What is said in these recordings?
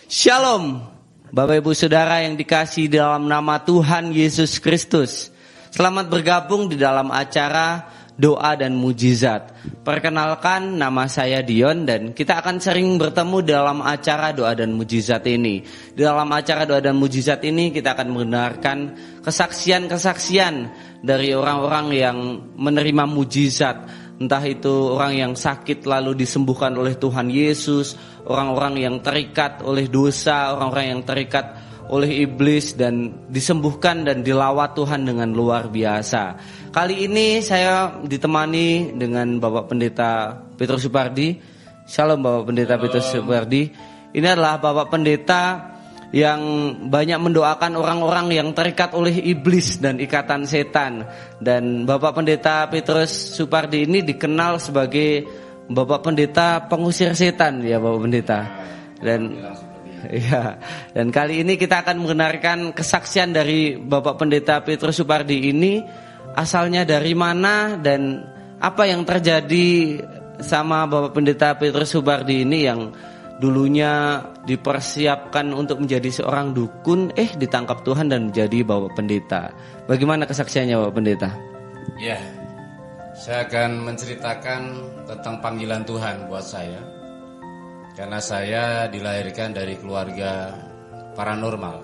Shalom, Bapak Ibu Saudara yang dikasihi dalam nama Tuhan Yesus Kristus. Selamat bergabung di dalam acara Doa dan Mujizat. Perkenalkan, nama saya Dion dan kita akan sering bertemu dalam acara Doa dan Mujizat ini. Di dalam acara Doa dan Mujizat ini kita akan mendengarkan kesaksian-kesaksian dari orang-orang yang menerima mujizat. Entah itu orang yang sakit lalu disembuhkan oleh Tuhan Yesus, orang-orang yang terikat oleh dosa, orang-orang yang terikat oleh iblis dan disembuhkan dan dilawat Tuhan dengan luar biasa. Kali ini saya ditemani dengan Bapak Pendeta Petrus Supardi. Shalom Bapak Pendeta Petrus Supardi. Ini adalah Bapak Pendeta yang banyak mendoakan orang-orang yang terikat oleh iblis dan ikatan setan. Dan Bapak Pendeta Petrus Supardi ini dikenal sebagai Bapak Pendeta pengusir setan, ya Bapak Pendeta. Dan kali ini kita akan mendengarkan kesaksian dari Bapak Pendeta Petrus Supardi ini, asalnya dari mana dan apa yang terjadi sama Bapak Pendeta Petrus Supardi ini yang dulunya dipersiapkan untuk menjadi seorang dukun, ditangkap Tuhan dan menjadi Bapak Pendeta. Bagaimana kesaksiannya Bapak Pendeta? Ya, saya akan menceritakan tentang panggilan Tuhan buat saya. Karena saya dilahirkan dari keluarga paranormal.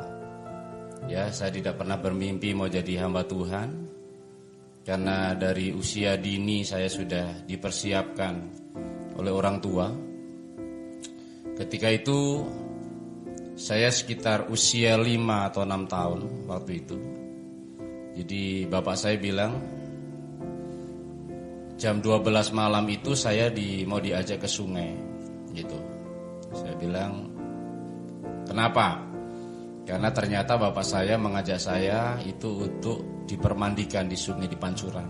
Ya, saya tidak pernah bermimpi mau jadi hamba Tuhan. Karena dari usia dini saya sudah dipersiapkan oleh orang tua. Ketika itu saya sekitar usia 5 atau 6 tahun waktu itu. Jadi bapak saya bilang jam 12 malam itu saya mau diajak ke sungai gitu. Saya bilang, kenapa? Karena ternyata bapak saya mengajak saya itu untuk dipermandikan di sungai di Pancuran.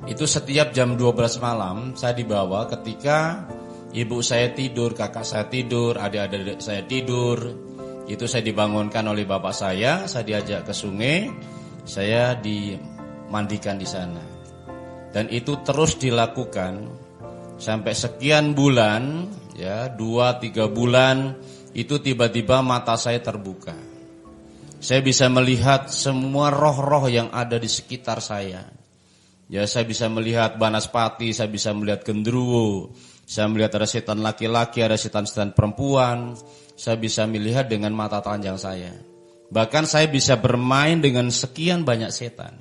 Itu setiap jam 12 malam saya dibawa ketika ibu saya tidur, kakak saya tidur, adik-adik saya tidur. Itu saya dibangunkan oleh bapak saya diajak ke sungai, saya dimandikan di sana. Dan itu terus dilakukan sampai sekian bulan, ya 2-3 bulan, itu tiba-tiba mata saya terbuka. Saya bisa melihat semua roh-roh yang ada di sekitar saya. Ya, saya bisa melihat banaspati, saya bisa melihat genderuwo, saya melihat ada setan laki-laki, ada setan-setan perempuan. Saya bisa melihat dengan mata telanjang saya. Bahkan saya bisa bermain dengan sekian banyak setan.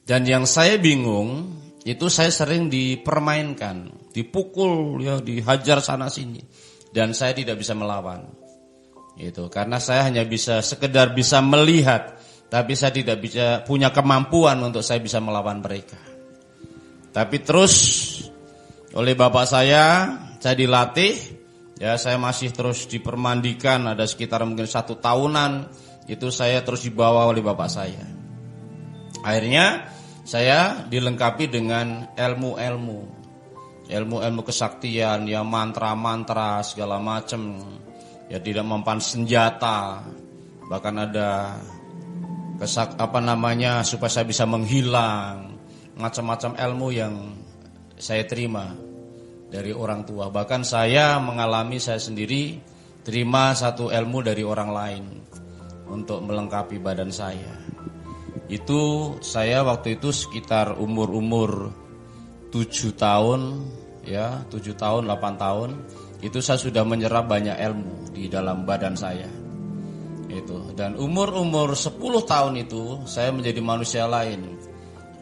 Dan yang saya bingung, itu saya sering dipermainkan, dipukul, ya, dihajar sana sini. Dan saya tidak bisa melawan. Itu karena saya hanya sekedar bisa melihat, tapi saya tidak bisa punya kemampuan untuk saya bisa melawan mereka. Tapi terus oleh bapak saya dilatih, ya saya masih terus dipermandikan, ada sekitar mungkin 1 tahunan, itu saya terus dibawa oleh bapak saya. Akhirnya saya dilengkapi dengan ilmu-ilmu kesaktian, ya mantra-mantra segala macam, ya tidak mempan senjata, bahkan ada supaya saya bisa menghilang, macam-macam ilmu yang saya terima dari orang tua. Bahkan saya sendiri terima satu ilmu dari orang lain untuk melengkapi badan saya. Itu saya waktu itu sekitar umur 7 tahun, ya 7 tahun, 8 tahun, itu saya sudah menyerap banyak ilmu di dalam badan saya. Itu. Dan umur 10 tahun itu saya menjadi manusia lain.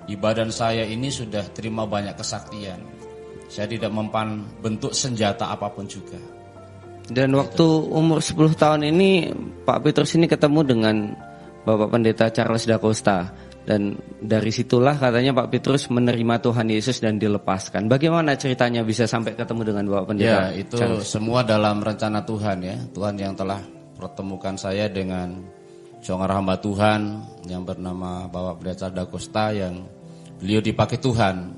Di badan saya ini sudah terima banyak kesaktian. Saya tidak mempan bentuk senjata apapun juga. Dan waktu umur 10 tahun ini Pak Petrus ini ketemu dengan Bapak Pendeta Charles Da Costa. Dan dari situlah katanya Pak Petrus menerima Tuhan Yesus dan dilepaskan. Bagaimana ceritanya bisa sampai ketemu dengan Bapak Pendeta? Ya, itu Charles? semua dalam rencana Tuhan, ya. Tuhan yang telah pertemukan saya dengan seorang hamba Tuhan yang bernama Bapak Pendeta Da Costa, yang beliau dipakai Tuhan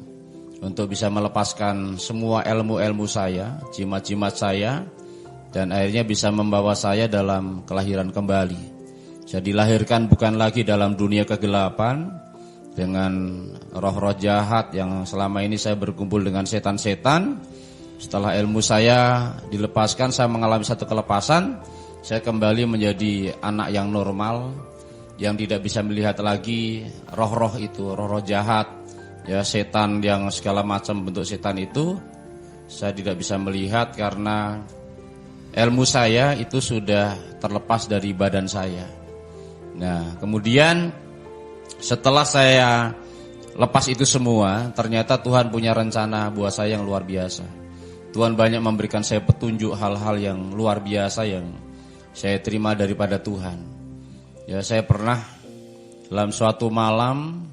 untuk bisa melepaskan semua ilmu-ilmu saya, jimat-jimat saya, dan akhirnya bisa membawa saya dalam kelahiran kembali. Saya dilahirkan bukan lagi dalam dunia kegelapan dengan roh-roh jahat yang selama ini saya berkumpul dengan setan-setan. Setelah ilmu saya dilepaskan, saya mengalami satu kelepasan. Saya kembali menjadi anak yang normal, yang tidak bisa melihat lagi roh-roh itu, roh-roh jahat, ya setan yang segala macam bentuk setan itu. Saya tidak bisa melihat karena ilmu saya itu sudah terlepas dari badan saya. Nah, kemudian setelah saya lepas itu semua, ternyata Tuhan punya rencana buat saya yang luar biasa. Tuhan banyak memberikan saya petunjuk hal-hal yang luar biasa yang saya terima daripada Tuhan. Ya, saya pernah dalam suatu malam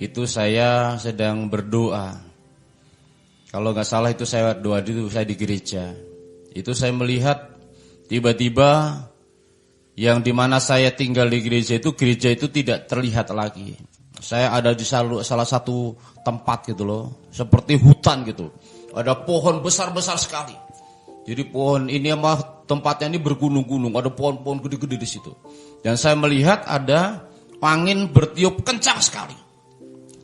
itu saya sedang berdoa. Kalau nggak salah itu saya doa itu saya di gereja. Itu saya melihat tiba-tiba yang dimana saya tinggal di gereja itu tidak terlihat lagi. Saya ada di salah satu tempat gitu loh, seperti hutan gitu. Ada pohon besar-besar sekali. Jadi pohon ini tempatnya ini bergunung-gunung, ada pohon-pohon gede-gede di situ. Dan saya melihat ada angin bertiup kencang sekali.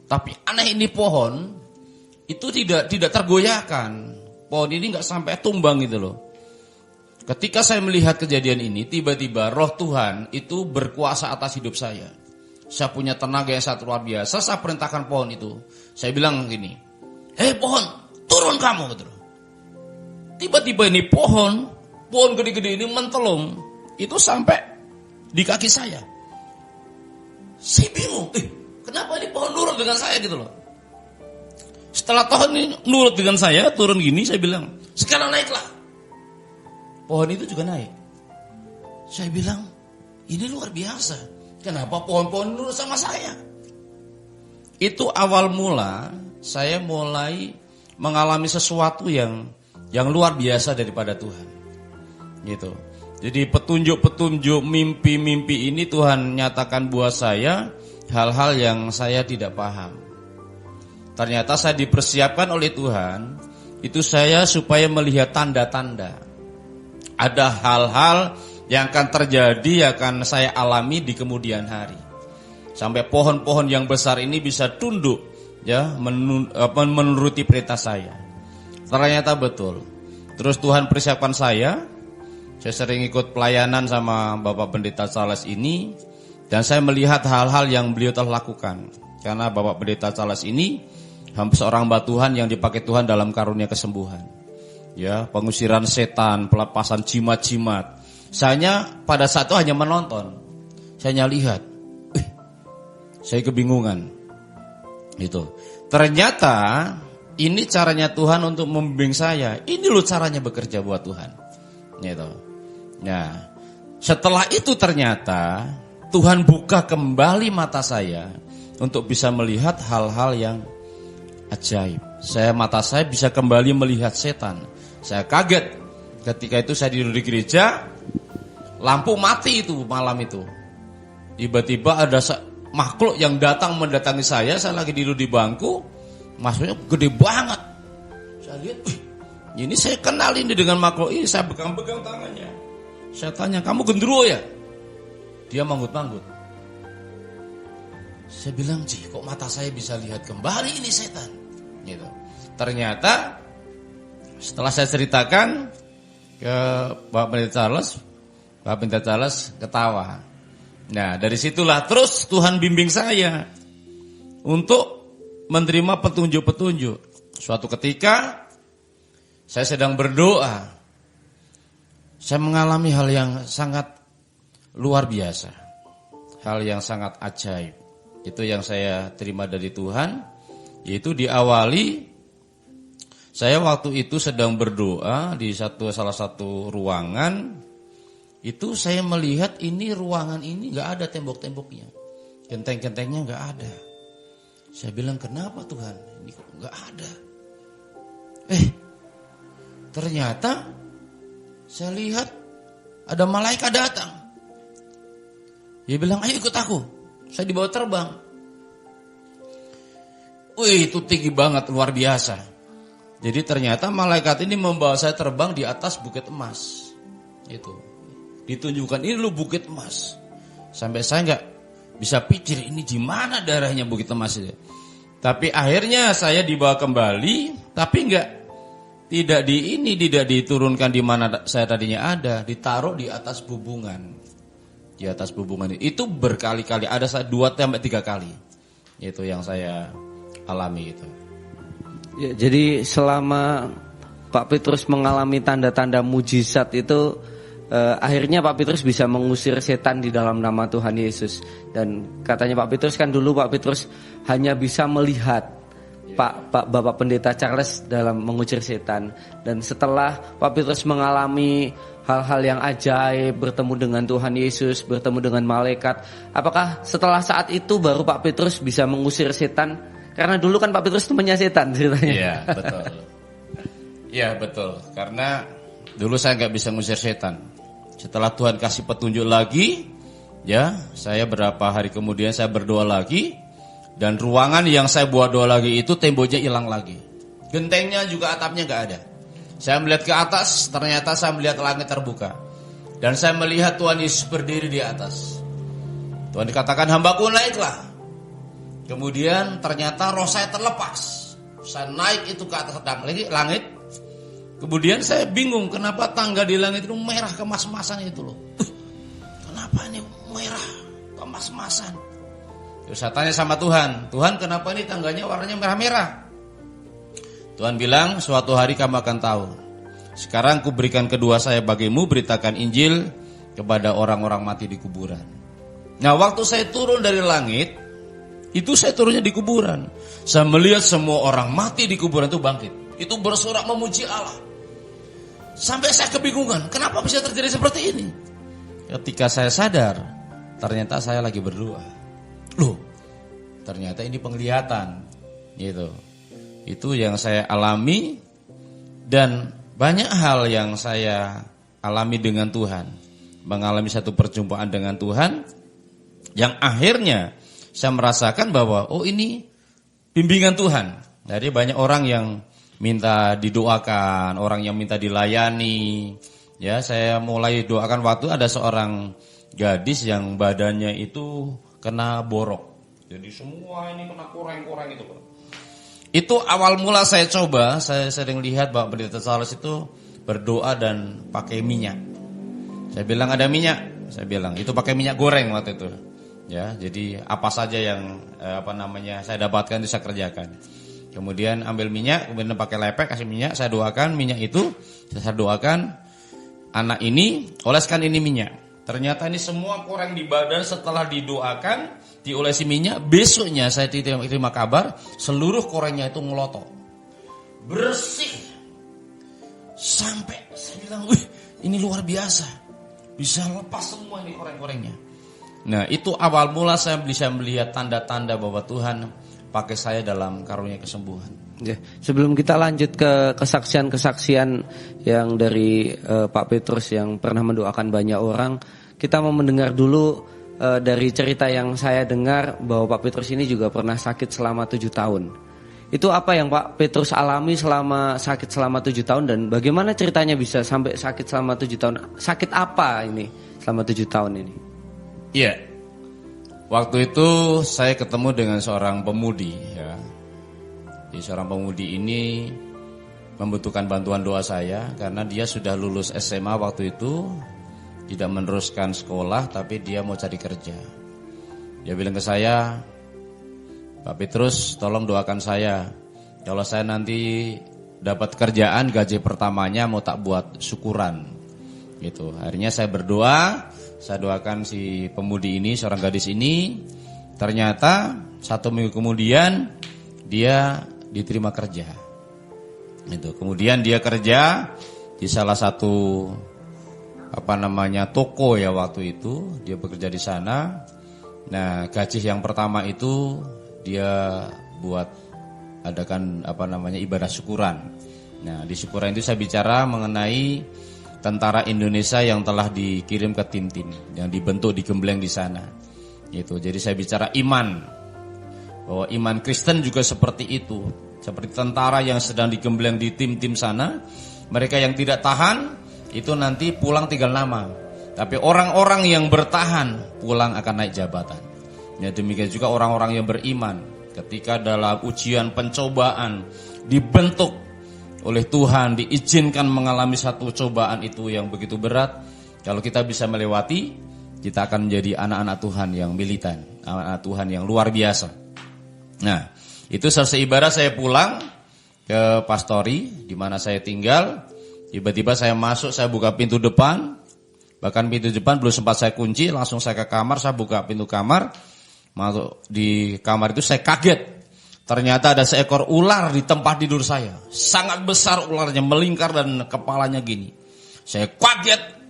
Tapi aneh, ini pohon itu tidak tergoyahkan. Pohon ini nggak sampai tumbang gitu loh. Ketika saya melihat kejadian ini, tiba-tiba roh Tuhan itu berkuasa atas hidup saya. Saya punya tenaga yang sangat luar biasa. Saya perintahkan pohon itu. Saya bilang gini, hei pohon, turun kamu gitu. Tiba-tiba ini pohon gede-gede ini mentelung. Itu sampai di kaki saya. Saya bingung, kenapa ini pohon nurut dengan saya gitu loh. Setelah pohon ini nurut dengan saya, turun gini, saya bilang, sekarang naiklah. Pohon itu juga naik. Saya bilang, ini luar biasa. Kenapa pohon-pohon nurut sama saya? Itu awal mula saya mulai mengalami sesuatu yang luar biasa daripada Tuhan. Gitu. Jadi petunjuk-petunjuk, mimpi-mimpi ini Tuhan nyatakan buat saya hal-hal yang saya tidak paham. Ternyata saya dipersiapkan oleh Tuhan, itu saya supaya melihat tanda-tanda. Ada hal-hal yang akan terjadi, akan saya alami di kemudian hari. Sampai pohon-pohon yang besar ini bisa tunduk, ya, menuruti perintah saya. Ternyata betul. Terus Tuhan persiapkan saya sering ikut pelayanan sama Bapak Pendeta Charles ini, dan saya melihat hal-hal yang beliau telah lakukan. Karena Bapak Pendeta Charles ini seorang hamba Tuhan yang dipakai Tuhan dalam karunia kesembuhan. Ya, pengusiran setan, pelepasan jimat-jimat. Saya pada saat itu hanya menonton. Saya hanya lihat. Saya kebingungan. Itu. Ternyata ini caranya Tuhan untuk membimbing saya. Ini loh caranya bekerja buat Tuhan. Gitu. Nah, setelah itu ternyata Tuhan buka kembali mata saya untuk bisa melihat hal-hal yang ajaib. Mata saya bisa kembali melihat setan. Saya kaget ketika itu saya tidur di gereja, lampu mati itu malam itu. Tiba-tiba ada makhluk yang mendatangi saya lagi tidur di bangku, maksudnya gede banget. Saya lihat, ini saya kenal ini dengan makhluk ini, saya pegang-pegang tangannya. Saya tanya, kamu gendruwo ya? Dia manggut-manggut. Saya bilang, kok mata saya bisa lihat kembali ini setan? Gitu. Ternyata setelah saya ceritakan ke Bapak Pendeta Charles ketawa. Nah, dari situlah terus Tuhan bimbing saya untuk menerima petunjuk-petunjuk. Suatu ketika saya sedang berdoa, saya mengalami hal yang sangat luar biasa, hal yang sangat ajaib. Itu yang saya terima dari Tuhan, yaitu diawali saya waktu itu sedang berdoa di salah satu ruangan. Itu saya melihat ini ruangan ini gak ada tembok-temboknya, genteng-gentengnya gak ada. Saya bilang, kenapa Tuhan? Ini kok gak ada? Ternyata saya lihat ada malaikat datang. Dia bilang, ayo ikut aku. Saya dibawa terbang. Wih, itu tinggi banget, luar biasa. Jadi ternyata malaikat ini membawa saya terbang di atas bukit emas. Itu ditunjukkan, ini lu bukit emas. Sampai saya nggak bisa pikir ini di mana daerahnya bukit emas itu. Tapi akhirnya saya dibawa kembali, tapi tidak diturunkan di mana saya tadinya ada, ditaruh di atas bubungan. Di atas bubungan itu berkali-kali, ada 2-3 kali. Itu yang saya alami itu. Ya, jadi selama Pak Petrus mengalami tanda-tanda mujizat itu, akhirnya Pak Petrus bisa mengusir setan di dalam nama Tuhan Yesus. Dan katanya Pak Petrus kan dulu Pak Petrus hanya bisa melihat Bapak Pendeta Charles dalam mengusir setan. Dan setelah Pak Petrus mengalami hal-hal yang ajaib, bertemu dengan Tuhan Yesus, bertemu dengan malaikat, apakah setelah saat itu baru Pak Petrus bisa mengusir setan? Karena dulu kan Pak Petrus temannya setan ceritanya. Iya, betul. Iya, betul. Karena dulu saya nggak bisa ngusir setan. Setelah Tuhan kasih petunjuk lagi, ya, saya berapa hari kemudian saya berdoa lagi. Dan ruangan yang saya buat doa lagi itu temboknya hilang lagi. Gentengnya juga atapnya nggak ada. Saya melihat ke atas, ternyata saya melihat langit terbuka. Dan saya melihat Tuhan Yesus berdiri di atas. Tuhan dikatakan, hambaku naiklah. Kemudian ternyata roh saya terlepas. Saya naik itu ke atas langit. Kemudian saya bingung kenapa tangga di langit itu merah kemas-masan itu loh. Kenapa ini merah kemas-masan? Terus saya tanya sama Tuhan, Tuhan kenapa ini tangganya warnanya merah-merah? Tuhan bilang, suatu hari kamu akan tahu. Sekarang kuberikan kedua saya bagimu, beritakan Injil kepada orang-orang mati di kuburan. Nah, waktu saya turun dari langit, itu saya turunnya di kuburan. Saya melihat semua orang mati di kuburan itu bangkit. Itu bersorak memuji Allah. Sampai saya kebingungan, kenapa bisa terjadi seperti ini? Ketika saya sadar, ternyata saya lagi berdoa. Loh, ternyata ini penglihatan. Gitu. Itu yang saya alami. Dan banyak hal yang saya alami dengan Tuhan. Mengalami satu perjumpaan dengan Tuhan, yang akhirnya saya merasakan bahwa oh ini bimbingan Tuhan. Jadi banyak orang yang minta didoakan, orang yang minta dilayani. Ya, saya mulai doakan waktu ada seorang gadis yang badannya itu kena borok. Jadi semua ini kena koreng-koreng itu. Itu awal mula saya coba, saya sering lihat Bapak Pendeta Charles itu berdoa dan pakai minyak. Saya bilang ada minyak, saya bilang itu pakai minyak goreng waktu itu. Ya, jadi apa saja yang saya dapatkan itu saya kerjakan. Kemudian ambil minyak, kemudian pakai lepek kasih minyak, saya doakan minyak itu, saya doakan anak ini oleskan ini minyak. Ternyata ini semua koreng di badan setelah didoakan, diolesi minyak, besoknya saya terima kabar seluruh korengnya itu ngelotok. Bersih. Sampai saya bilang, wih ini luar biasa. Bisa lepas semua ini koreng-korengnya. Nah itu awal mula saya bisa melihat tanda-tanda bahwa Tuhan pakai saya dalam karunia kesembuhan. Ya, sebelum kita lanjut ke kesaksian-kesaksian yang dari Pak Petrus yang pernah mendoakan banyak orang, kita mau mendengar dulu dari cerita yang saya dengar bahwa Pak Petrus ini juga pernah sakit selama 7 tahun. Itu apa yang Pak Petrus alami sakit selama 7 tahun dan bagaimana ceritanya bisa sampai sakit selama 7 tahun? Sakit apa ini selama 7 tahun ini? Iya. Waktu itu saya ketemu dengan seorang pemudi ya. Jadi seorang pemudi ini membutuhkan bantuan doa saya karena dia sudah lulus SMA waktu itu, tidak meneruskan sekolah tapi dia mau cari kerja. Dia bilang ke saya, Pak Petrus tolong doakan saya. Kalau saya nanti dapat kerjaan gaji pertamanya mau tak buat syukuran. Gitu. Akhirnya saya berdoa, saya doakan si pemudi ini, seorang gadis ini. Ternyata 1 minggu kemudian dia diterima kerja. Itu. Kemudian dia kerja di salah satu toko ya waktu itu. Dia bekerja di sana. Nah, gaji yang pertama itu dia buat adakan ibadah syukuran. Nah, di syukuran itu saya bicara mengenai tentara Indonesia yang telah dikirim ke tim-tim yang dibentuk digembleng di sana. Gitu. Jadi saya bicara iman. Bahwa iman Kristen juga seperti itu. Seperti tentara yang sedang digembleng di tim-tim sana. Mereka yang tidak tahan itu nanti pulang tinggal nama. Tapi orang-orang yang bertahan pulang akan naik jabatan. Ya, demikian juga orang-orang yang beriman ketika dalam ujian pencobaan dibentuk oleh Tuhan, diizinkan mengalami satu cobaan itu yang begitu berat, kalau kita bisa melewati, kita akan menjadi anak-anak Tuhan yang militan, anak-anak Tuhan yang luar biasa. Nah, itu selesai ibadah saya pulang ke pastori di mana saya tinggal. Tiba-tiba saya masuk, saya buka pintu depan. Bahkan pintu depan belum sempat saya kunci, langsung saya ke kamar, saya buka pintu kamar. Masuk di kamar itu saya kaget. Ternyata ada seekor ular di tempat tidur saya. Sangat besar ularnya, melingkar dan kepalanya gini. Saya kaget.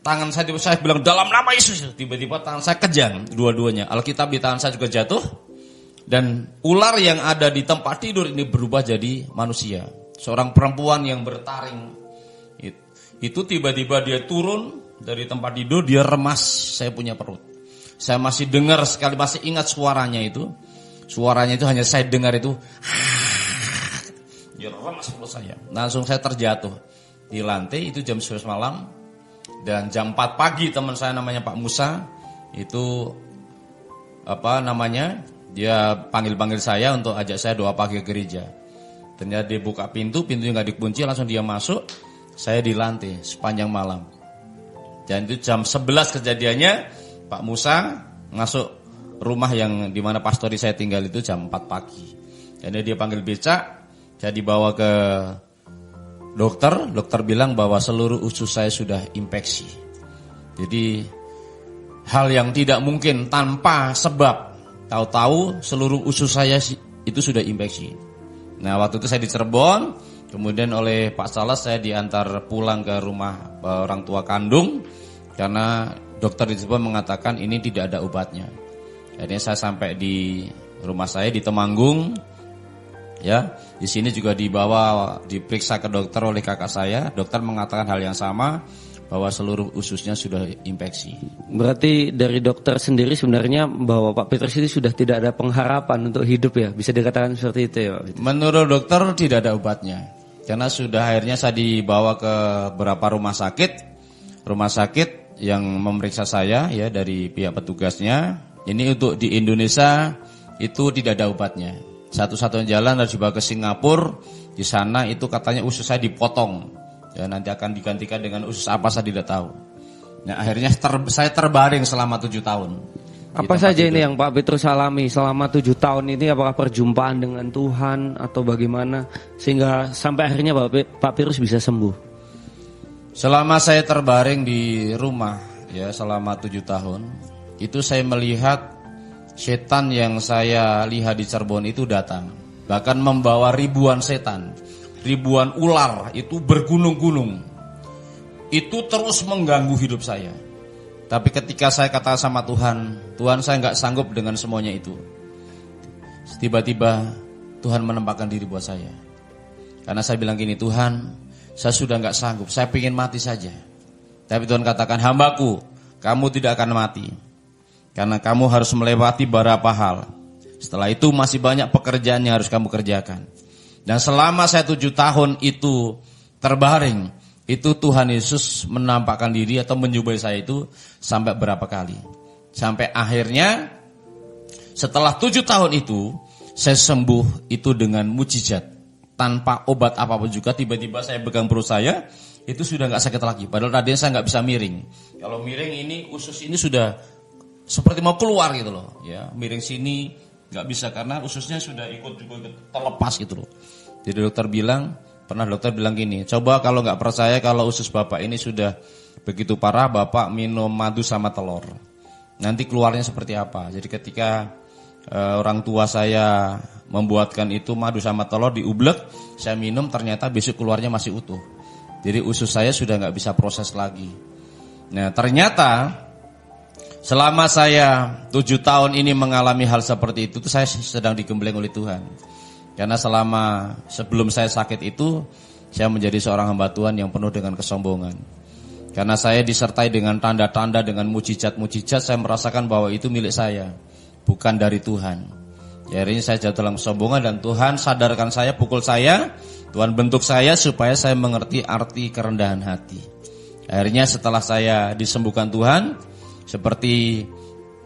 Tangan saya bilang dalam nama Yesus. Tiba-tiba tangan saya kejang dua-duanya. Alkitab di tangan saya juga jatuh. Dan ular yang ada di tempat tidur ini berubah jadi manusia. Seorang perempuan yang bertaring. Itu tiba-tiba dia turun dari tempat tidur, dia remas saya punya perut. Saya masih dengar sekali, masih ingat suaranya itu. Suaranya itu hanya saya dengar itu. Dia remas perut saya. Langsung saya terjatuh di lantai, itu jam 11 malam. Dan jam 4 pagi teman saya namanya Pak Musa. Itu dia panggil-panggil saya untuk ajak saya doa pagi ke gereja. Ternyata dia buka pintunya nggak dikunci, langsung dia masuk. Saya di lantai sepanjang malam. Dan itu jam 11 kejadiannya, Pak Musa masuk rumah yang dimana pastori saya tinggal itu jam 4 pagi. Dan dia panggil becak, saya dibawa ke dokter. Dokter bilang bahwa seluruh usus saya sudah infeksi. Jadi hal yang tidak mungkin tanpa sebab. Tahu-tahu seluruh usus saya itu sudah infeksi. Nah, waktu itu saya di Cirebon, kemudian oleh Pak Salas saya diantar pulang ke rumah orang tua kandung karena dokter di Cirebon mengatakan ini tidak ada obatnya. Akhirnya saya sampai di rumah saya di Temanggung. Ya, di sini juga diperiksa ke dokter oleh kakak saya. Dokter mengatakan hal yang sama, bahwa seluruh ususnya sudah infeksi. Berarti dari dokter sendiri sebenarnya bahwa Pak Petrus itu sudah tidak ada pengharapan untuk hidup ya? Bisa dikatakan seperti itu ya Pak Petrus? Menurut dokter tidak ada obatnya. Karena sudah akhirnya saya dibawa ke beberapa rumah sakit yang memeriksa saya ya dari pihak petugasnya. Ini untuk di Indonesia itu tidak ada obatnya. Satu-satunya jalan harus dibawa ke Singapura. Di sana itu katanya usus saya dipotong. Ya nanti akan digantikan dengan usus apa saya tidak tahu. Nah akhirnya saya terbaring selama 7 tahun. Apa saja ini yang Pak Petrus alami selama 7 tahun ini? Apakah perjumpaan dengan Tuhan atau bagaimana sehingga sampai akhirnya Pak Petrus bisa sembuh? Selama saya terbaring di rumah ya selama 7 tahun, itu saya melihat setan yang saya lihat di Cirebon itu datang, bahkan membawa ribuan setan. Ribuan ular itu bergunung-gunung. Itu terus mengganggu hidup saya. Tapi ketika saya kata sama Tuhan, Tuhan saya nggak sanggup dengan semuanya itu. Tiba-tiba Tuhan menempatkan diri buat saya. Karena saya bilang gini, Tuhan, saya sudah nggak sanggup, saya ingin mati saja. Tapi Tuhan katakan, hambaku, kamu tidak akan mati. Karena kamu harus melewati beberapa hal. Setelah itu masih banyak pekerjaan yang harus kamu kerjakan. Dan selama saya 7 tahun itu terbaring, itu Tuhan Yesus menampakkan diri atau menyubai saya itu sampai berapa kali. Sampai akhirnya setelah 7 tahun itu, saya sembuh itu dengan mujizat. Tanpa obat apapun juga, tiba-tiba saya pegang perut saya, itu sudah gak sakit lagi. Padahal tadinya saya gak bisa miring. Kalau miring ini, usus ini sudah seperti mau keluar gitu loh. Ya, miring sini gak bisa karena ususnya sudah ikut juga terlepas gitu loh. Jadi dokter bilang gini, coba kalau gak percaya kalau usus bapak ini sudah begitu parah, bapak minum madu sama telur. Nanti keluarnya seperti apa. Jadi ketika orang tua saya membuatkan itu madu sama telur diublek, saya minum, ternyata besok keluarnya masih utuh. Jadi usus saya sudah gak bisa proses lagi. Nah ternyata selama saya 7 tahun ini mengalami hal seperti itu saya sedang digembleng oleh Tuhan. Karena sebelum saya sakit itu, saya menjadi seorang hamba Tuhan yang penuh dengan kesombongan. Karena saya disertai dengan tanda-tanda, dengan mujizat-mujizat, saya merasakan bahwa itu milik saya, bukan dari Tuhan. Akhirnya saya jatuh dalam kesombongan dan Tuhan sadarkan saya, pukul saya, Tuhan bentuk saya supaya saya mengerti arti kerendahan hati. Akhirnya setelah saya disembuhkan Tuhan, seperti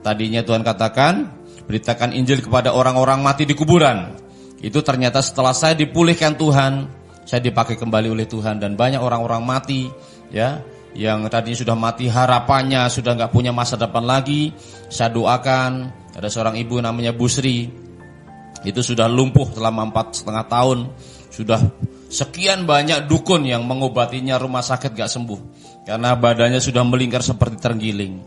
tadinya Tuhan katakan, beritakan Injil kepada orang-orang mati di kuburan. Itu ternyata setelah saya dipulihkan Tuhan, saya dipakai kembali oleh Tuhan dan banyak orang-orang mati ya yang tadinya sudah mati harapannya sudah nggak punya masa depan lagi. Saya doakan, ada seorang ibu namanya Bu Sri, itu sudah lumpuh selama 4,5 tahun, sudah sekian banyak dukun yang mengobatinya, rumah sakit gak sembuh karena badannya sudah melingkar seperti terenggiling.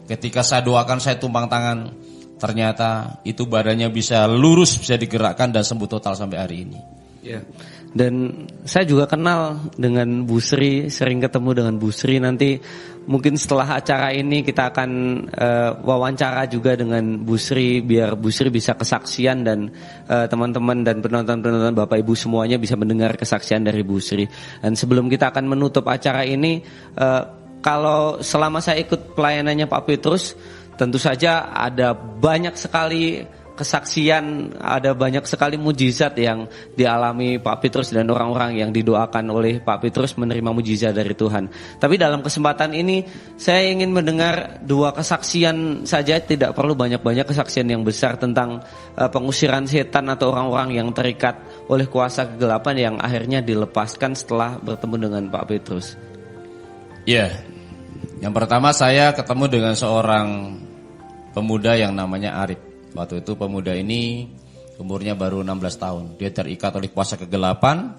Ketika saya doakan, saya tumpang tangan, ternyata itu badannya bisa lurus, bisa digerakkan dan sembuh total sampai hari ini. Ya. Dan saya juga kenal dengan Bu Sri, sering ketemu dengan Bu Sri. Nanti mungkin setelah acara ini kita akan wawancara juga dengan Bu Sri, biar Bu Sri bisa kesaksian dan teman-teman dan penonton-penonton Bapak Ibu semuanya bisa mendengar kesaksian dari Bu Sri. Dan sebelum kita akan menutup acara ini, kalau selama saya ikut pelayanannya Pak Petrus, tentu saja ada banyak sekali kesaksian, ada banyak sekali mujizat yang dialami Pak Petrus dan orang-orang yang didoakan oleh Pak Petrus menerima mujizat dari Tuhan. Tapi dalam kesempatan ini saya ingin mendengar 2 kesaksian saja, tidak perlu banyak-banyak kesaksian yang besar tentang pengusiran setan atau orang-orang yang terikat oleh kuasa kegelapan yang akhirnya dilepaskan setelah bertemu dengan Pak Petrus. Ya, yang pertama saya ketemu dengan seorang pemuda yang namanya Arif. Waktu itu pemuda ini umurnya baru 16 tahun. Dia terikat oleh kuasa kegelapan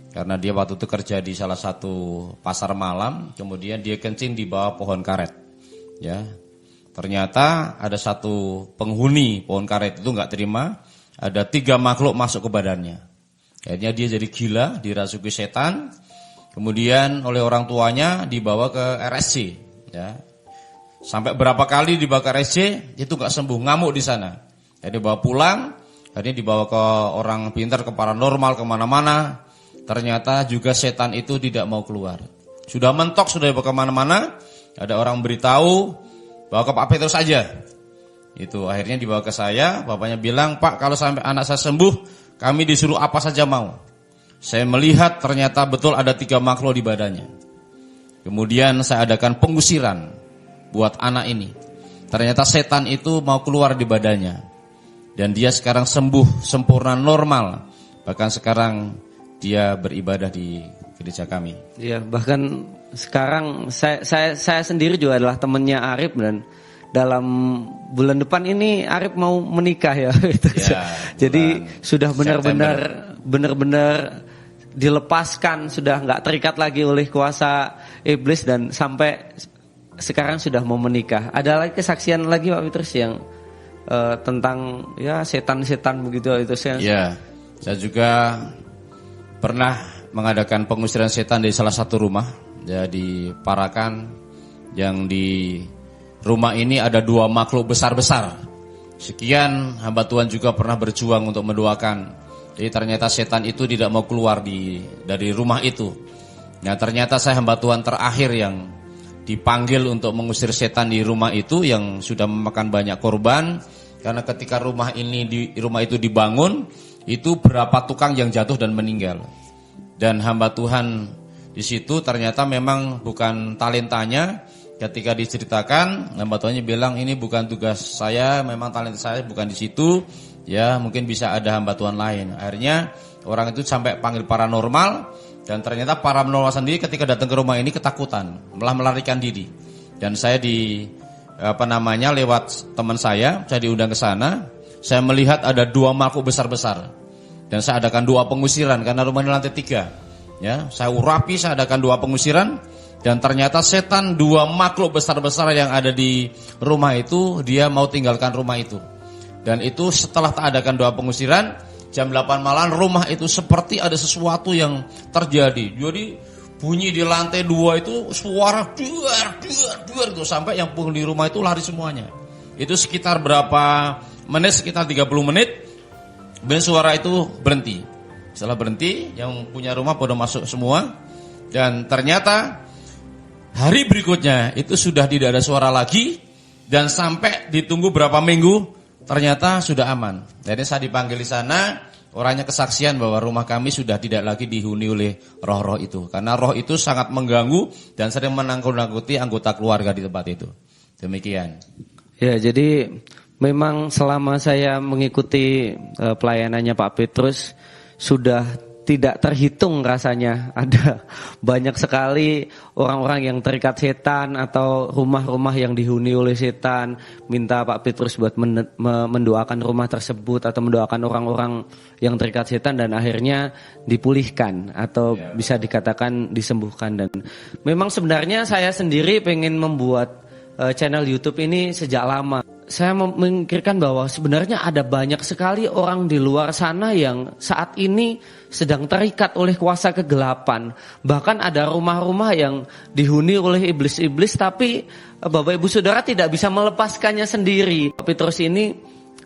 karena dia waktu itu kerja di salah satu pasar malam. Kemudian dia kencing di bawah pohon karet. Ya, ternyata ada satu penghuni pohon karet itu nggak terima. Ada 3 makhluk masuk ke badannya. Akhirnya dia jadi gila, dirasuki setan. Kemudian oleh orang tuanya dibawa ke RSC. Ya. Sampai berapa kali dibawa ke RSC itu nggak sembuh, ngamuk di sana. Jadi dibawa pulang, akhirnya dibawa ke orang pintar, ke paranormal, kemana-mana. Ternyata juga setan itu tidak mau keluar. Sudah mentok, sudah dibawa kemana-mana. Ada orang beritahu, bawa ke Pak Petrus saja. Itu akhirnya dibawa ke saya. Bapaknya bilang, Pak, kalau sampai anak saya sembuh, kami disuruh apa saja mau. Saya melihat ternyata betul ada 3 makhluk di badannya. Kemudian saya adakan pengusiran buat anak ini. Ternyata setan itu mau keluar di badannya. Dan dia sekarang sembuh, sempurna, normal. Bahkan sekarang dia beribadah di gereja kami. Iya, bahkan sekarang saya sendiri juga adalah temannya Arif, dan dalam bulan depan ini Arif mau menikah ya. Ya, jadi sudah benar-benar dilepaskan, sudah nggak terikat lagi oleh kuasa iblis dan sampai sekarang sudah mau menikah. Ada lagi kesaksian lagi Pak Petrus yang tentang ya setan-setan begitu itu saya. Ya, saya juga pernah mengadakan pengusiran setan di salah satu rumah ya di Parakan, yang di rumah ini ada 2 makhluk besar-besar. Sekian hamba Tuhan juga pernah berjuang untuk mendoakan. Jadi ternyata setan itu tidak mau keluar dari rumah itu. Nah, ternyata saya hamba Tuhan terakhir yang dipanggil untuk mengusir setan di rumah itu, yang sudah memakan banyak korban. Karena ketika rumah itu dibangun, itu berapa tukang yang jatuh dan meninggal. Dan hamba Tuhan di situ ternyata memang bukan talentanya. Ketika diceritakan, hamba Tuhannya bilang ini bukan tugas saya, memang talenta saya bukan di situ. Ya, mungkin bisa ada hamba Tuhan lain. Akhirnya orang itu sampai panggil paranormal. Dan ternyata paranormal sendiri ketika datang ke rumah ini ketakutan, malah melarikan diri. Dan saya lewat teman saya diundang ke sana. Saya melihat ada 2 makhluk besar-besar. Dan saya adakan 2 pengusiran karena rumah ini lantai 3. Ya, saya urapi, saya adakan 2 pengusiran. Dan ternyata setan 2 makhluk besar-besar yang ada di rumah itu, dia mau tinggalkan rumah itu. Dan itu setelah tak adakan 2 pengusiran, jam 8 malam rumah itu seperti ada sesuatu yang terjadi. Jadi bunyi di lantai 2 itu suara duar itu sampai yang penghuni rumah itu lari semuanya. Itu sekitar berapa menit, sekitar 30 menit. Dan suara itu berhenti. Setelah berhenti, yang punya rumah pada masuk semua. Dan ternyata hari berikutnya itu sudah tidak ada suara lagi. Dan sampai ditunggu berapa minggu, ternyata sudah aman. Jadi saya dipanggil di sana, orangnya kesaksian bahwa rumah kami sudah tidak lagi dihuni oleh roh-roh itu. Karena roh itu sangat mengganggu dan sering menakut-nakuti anggota keluarga di tempat itu. Demikian. Ya, jadi memang selama saya mengikuti pelayanannya Pak Petrus, sudah tidak terhitung rasanya. Ada banyak sekali orang-orang yang terikat setan atau rumah-rumah yang dihuni oleh setan. Minta Pak Petrus buat mendoakan rumah tersebut atau mendoakan orang-orang yang terikat setan dan akhirnya dipulihkan atau bisa dikatakan disembuhkan. Dan memang sebenarnya saya sendiri pengen membuat channel YouTube ini sejak lama. Saya memikirkan bahwa sebenarnya ada banyak sekali orang di luar sana yang saat ini sedang terikat oleh kuasa kegelapan. Bahkan ada rumah-rumah yang dihuni oleh iblis-iblis, tapi Bapak Ibu Saudara tidak bisa melepaskannya sendiri. Petrus ini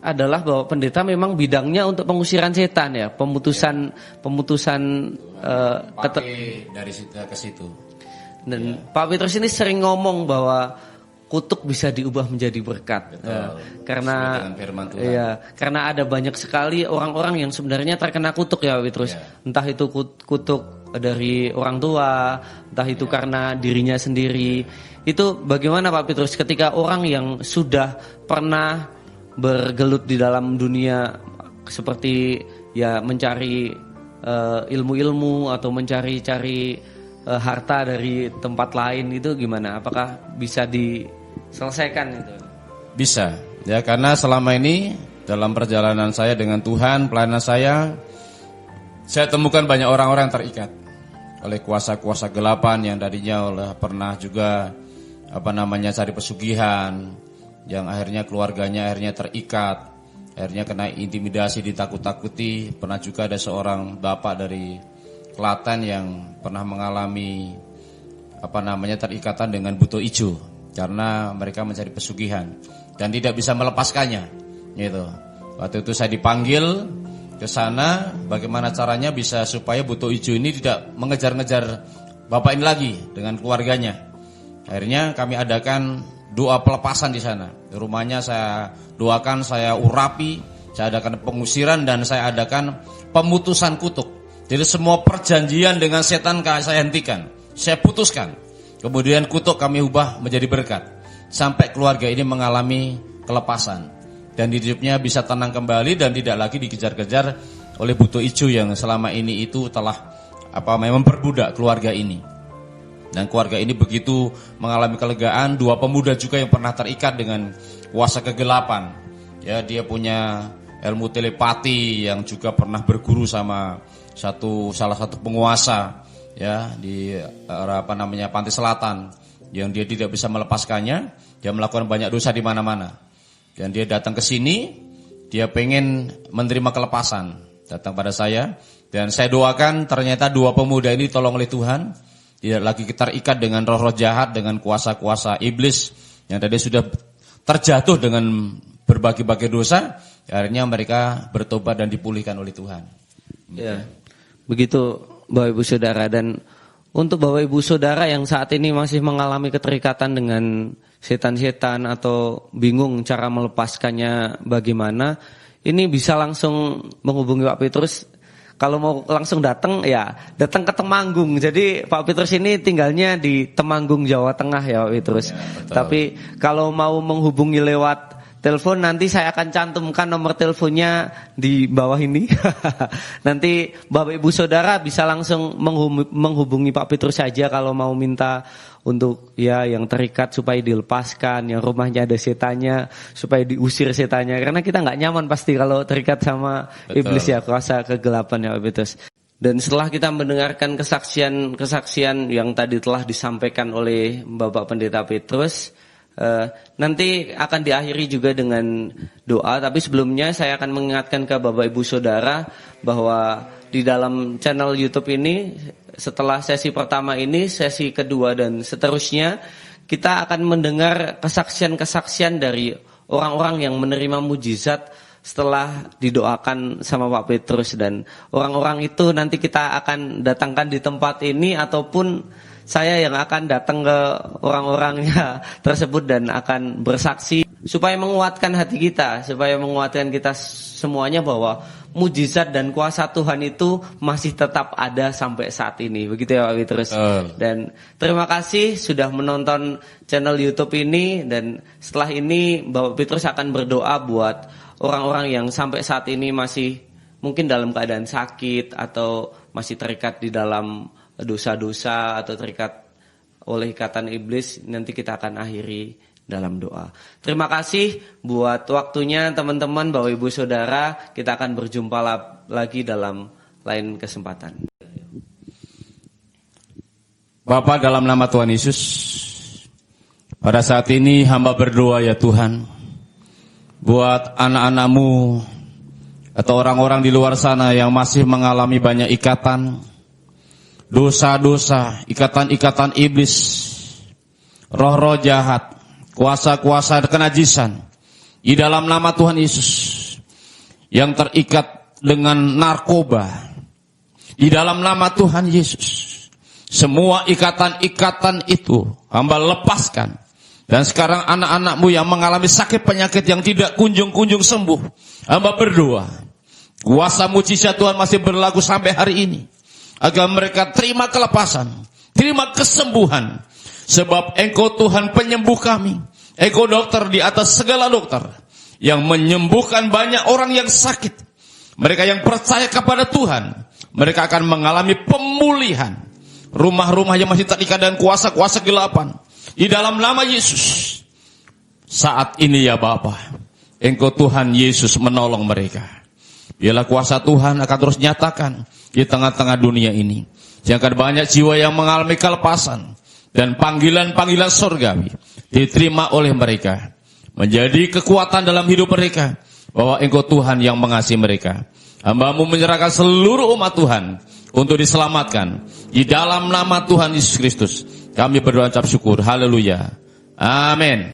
adalah bahwa pendeta memang bidangnya untuk pengusiran setan ya, pemutusan dari situ ke situ. Dan Pak Petrus ini sering ngomong bahwa kutuk bisa diubah menjadi berkat. Karena karena ada banyak sekali orang-orang yang sebenarnya terkena kutuk ya Pak Petrus. Entah itu kutuk dari orang tua, entah itu karena dirinya sendiri. Itu bagaimana Pak Petrus ketika orang yang sudah pernah bergelut di dalam dunia seperti ya mencari ilmu-ilmu atau mencari-cari harta dari tempat lain, itu gimana? Apakah bisa diselesaikan itu? Bisa, ya, karena selama ini dalam perjalanan saya dengan Tuhan, pelayanan saya temukan banyak orang-orang yang terikat oleh kuasa-kuasa gelapan yang tadinya pernah juga cari pesugihan, yang akhirnya keluarganya akhirnya terikat, akhirnya kena intimidasi, ditakut-takuti. Pernah juga ada seorang bapak dari Klaten yang pernah mengalami terikatan dengan buto ijo karena mereka mencari pesugihan dan tidak bisa melepaskannya gitu. Waktu itu saya dipanggil ke sana, bagaimana caranya bisa supaya buto ijo ini tidak mengejar-ngejar bapak ini lagi dengan keluarganya. Akhirnya kami adakan doa pelepasan di sana. Di rumahnya saya doakan, saya urapi, saya adakan pengusiran dan saya adakan pemutusan kutuk. Jadi semua perjanjian dengan setan saya hentikan, saya putuskan. Kemudian kutuk kami ubah menjadi berkat. Sampai keluarga ini mengalami kelepasan. Dan hidupnya bisa tenang kembali dan tidak lagi dikejar-kejar oleh buto ijo yang selama ini itu telah memperbudak keluarga ini. Dan keluarga ini begitu mengalami kelegaan. Dua pemuda juga yang pernah terikat dengan kuasa kegelapan. Ya, dia punya ilmu telepati yang juga pernah berguru sama salah satu penguasa ya di pantai selatan yang dia tidak bisa melepaskannya. Dia melakukan banyak dosa di mana-mana dan dia datang ke sini, dia pengen menerima kelepasan, datang pada saya dan saya doakan. Ternyata dua pemuda ini tolong oleh Tuhan, tidak lagi terikat dengan roh-roh jahat, dengan kuasa-kuasa iblis yang tadi sudah terjatuh dengan berbagai-bagai dosa. Akhirnya mereka bertobat dan dipulihkan oleh Tuhan. Ya. Begitu Bapak Ibu Saudara. Dan untuk Bapak Ibu Saudara yang saat ini masih mengalami keterikatan dengan setan-setan atau bingung cara melepaskannya bagaimana, ini bisa langsung menghubungi Pak Petrus. Kalau mau langsung datang ke Temanggung. Jadi Pak Petrus ini tinggalnya di Temanggung, Jawa Tengah ya Pak Petrus. Ya, tapi kalau mau menghubungi lewat telepon, nanti saya akan cantumkan nomor teleponnya di bawah ini. Nanti Bapak Ibu Saudara bisa langsung menghubungi Pak Petrus saja kalau mau minta untuk yang terikat supaya dilepaskan, yang rumahnya ada setannya supaya diusir setannya. Karena kita nggak nyaman pasti kalau terikat sama iblis ya, kuasa kegelapan ya Pak Petrus. Dan setelah kita mendengarkan kesaksian yang tadi telah disampaikan oleh Bapak Pendeta Petrus, nanti akan diakhiri juga dengan doa. Tapi sebelumnya saya akan mengingatkan ke Bapak Ibu Saudara bahwa di dalam channel YouTube ini, setelah sesi pertama ini, sesi kedua dan seterusnya, kita akan mendengar kesaksian-kesaksian dari orang-orang yang menerima mujizat setelah didoakan sama Pak Petrus. Dan orang-orang itu nanti kita akan datangkan di tempat ini, ataupun saya yang akan datang ke orang-orangnya tersebut dan akan bersaksi supaya menguatkan hati kita, supaya menguatkan kita semuanya bahwa mujizat dan kuasa Tuhan itu masih tetap ada sampai saat ini. Begitu ya Pak Petrus. Dan terima kasih sudah menonton channel YouTube ini, dan setelah ini Bapak Petrus akan berdoa buat orang-orang yang sampai saat ini masih mungkin dalam keadaan sakit atau masih terikat di dalam dosa-dosa atau terikat oleh ikatan iblis, nanti kita akan akhiri dalam doa. Terima kasih buat waktunya teman-teman, Bapak Ibu Saudara. Kita akan berjumpa lagi dalam lain kesempatan. Bapa, dalam nama Tuhan Yesus, pada saat ini hamba berdoa ya Tuhan, buat anak-anak-Mu atau orang-orang di luar sana yang masih mengalami banyak ikatan, dosa-dosa, ikatan-ikatan iblis, roh-roh jahat, kuasa-kuasa kenajisan, di dalam nama Tuhan Yesus, yang terikat dengan narkoba, di dalam nama Tuhan Yesus, semua ikatan-ikatan itu hamba lepaskan. Dan sekarang anak-anak-Mu yang mengalami sakit penyakit yang tidak kunjung-kunjung sembuh, hamba berdoa, kuasa mujizat Tuhan masih berlaku sampai hari ini, agar mereka terima kelepasan, terima kesembuhan. Sebab Engkau Tuhan penyembuh kami, Engkau dokter di atas segala dokter, yang menyembuhkan banyak orang yang sakit. Mereka yang percaya kepada Tuhan, mereka akan mengalami pemulihan. Rumah-rumah yang masih terikat dengan kuasa-kuasa gelapan, di dalam nama Yesus, saat ini ya Bapa, Engkau Tuhan Yesus menolong mereka. Biarlah kuasa Tuhan akan terus nyatakan di tengah-tengah dunia ini, sehingga banyak jiwa yang mengalami kelepasan, dan panggilan-panggilan surgawi diterima oleh mereka, menjadi kekuatan dalam hidup mereka, bahwa Engkau Tuhan yang mengasihi mereka. Hamba-Mu menyerahkan seluruh umat Tuhan untuk diselamatkan. Di dalam nama Tuhan Yesus Kristus kami berdoa ucap syukur. Haleluya. Amin.